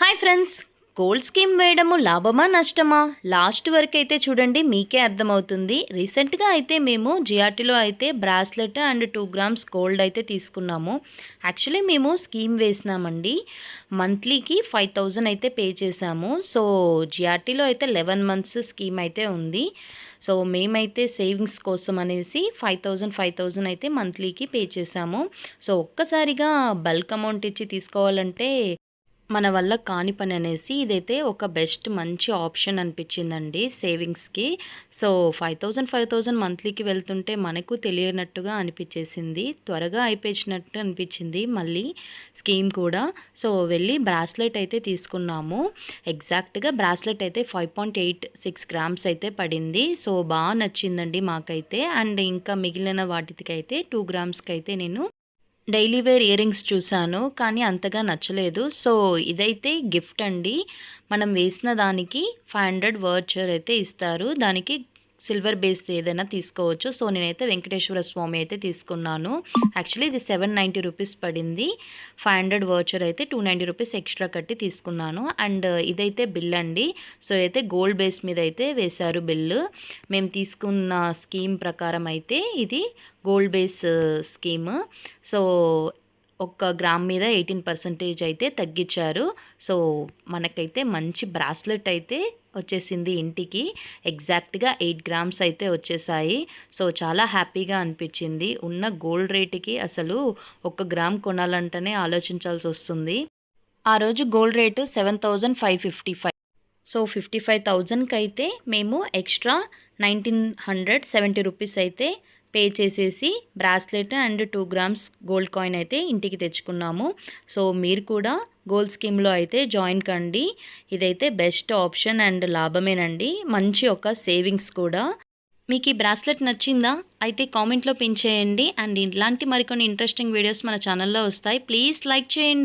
Hi friends, gold scheme వేయడము లాభమా నష్టమా? లాస్ట్ వరకు అయితే చూడండి, మీకే అర్థమవుతుంది. రీసెంట్గా అయితే మేము జిఆర్టీలో అయితే బ్రాస్లెట్ అండ్ 2 గ్రామ్స్ గోల్డ్ అయితే తీసుకున్నాము. యాక్చువల్లీ మేము స్కీమ్ వేసినామండి. మంత్లీకి 5000 అయితే పే చేసాము. సో జిఆర్టీలో అయితే 11 మంత్స్ స్కీమ్ అయితే ఉంది. సో మేమైతే సేవింగ్స్ కోసం అనేసి 5000 అయితే మంత్లీకి పే చేసాము. సో ఒక్కసారిగా బల్క్ అమౌంట్ ఇచ్చి తీసుకోవాలంటే మన వల్ల కాని పని అనేసి ఇదైతే ఒక బెస్ట్ మంచి ఆప్షన్ అనిపించిందండి సేవింగ్స్‌కి. సో 5000 మంత్లీకి వెళ్తుంటే మనకు తెలియనట్టుగా అనిపించేసింది. త్వరగా అయిపోయినట్టు అనిపించింది మళ్ళీ స్కీమ్ కూడా. సో వెళ్ళి బ్రాస్లెట్ అయితే తీసుకున్నాము. ఎగ్జాక్ట్‌గా బ్రాస్లెట్ అయితే 5.86 గ్రామ్స్ అయితే పడింది. సో బాగా నచ్చిందండి మాకైతే. అండ్ ఇంకా మిగిలిన వాటికైతే 2 గ్రామ్స్‌కి అయితే నేను డైలీ వేర్ ఇయర్ రింగ్స్ చూసాను. కానీ అంతగా నచ్చలేదు. సో ఇదైతే గిఫ్ట్ అండి. మనం వేసిన దానికి 500 వౌచర్ అయితే ఇస్తారు. దానికి సిల్వర్ బేస్‌ది ఏదైనా తీసుకోవచ్చు. సో నేనైతే వెంకటేశ్వర స్వామి అయితే తీసుకున్నాను. యాక్చువల్లీ ఇది 790 రూపీస్ పడింది. 500 వౌచర్ అయితే 290 రూపీస్ ఎక్స్ట్రా కట్టి తీసుకున్నాను. అండ్ ఇదైతే బిల్ అండి. సో అయితే గోల్డ్ బేస్ మీద అయితే వేశారు బిల్లు. మేము తీసుకున్న స్కీమ్ ప్రకారం అయితే ఇది గోల్డ్ బేస్ స్కీమ్. సో ఒక్క గ్రామ్ మీద 18% అయితే తగ్గించారు. సో మనకైతే మంచి బ్రాస్లెట్ అయితే వచ్చేసింది ఇంటికి. ఎగ్జాక్ట్‌గా 8 గ్రామ్స్ అయితే వచ్చేసాయి. సో చాలా హ్యాపీగా అనిపించింది. ఉన్న గోల్డ్ రేట్‌కి అసలు 1 గ్రామ్ కొనాలంటేనే ఆలోచించాల్సి వస్తుంది. ఆ రోజు గోల్డ్ రేటు 7555. సో 55,000కి అయితే మేము ఎక్స్ట్రా 1970 రూపీస్ అయితే పే చేసేసి bracelet and 2 grams gold coin అయితే ఇంటికి తెచ్చుకున్నాము. సో మీరు కూడా గోల్డ్ స్కీమ్‌లో అయితే జాయిన్ కండి. ఇదైతే బెస్ట్ ఆప్షన్ అండ్ లాభమేనండి. మంచి ఒక సేవింగ్స్ కూడా. మీకు ఈ బ్రాస్లెట్ నచ్చిందా? అయితే కామెంట్‌లో పిన్ చేయండి. అండ్ ఇలాంటి మరికొన్ని ఇంట్రెస్టింగ్ వీడియోస్ మన ఛానల్‌లో వస్తాయి. ప్లీజ్ లైక్ చేయండి.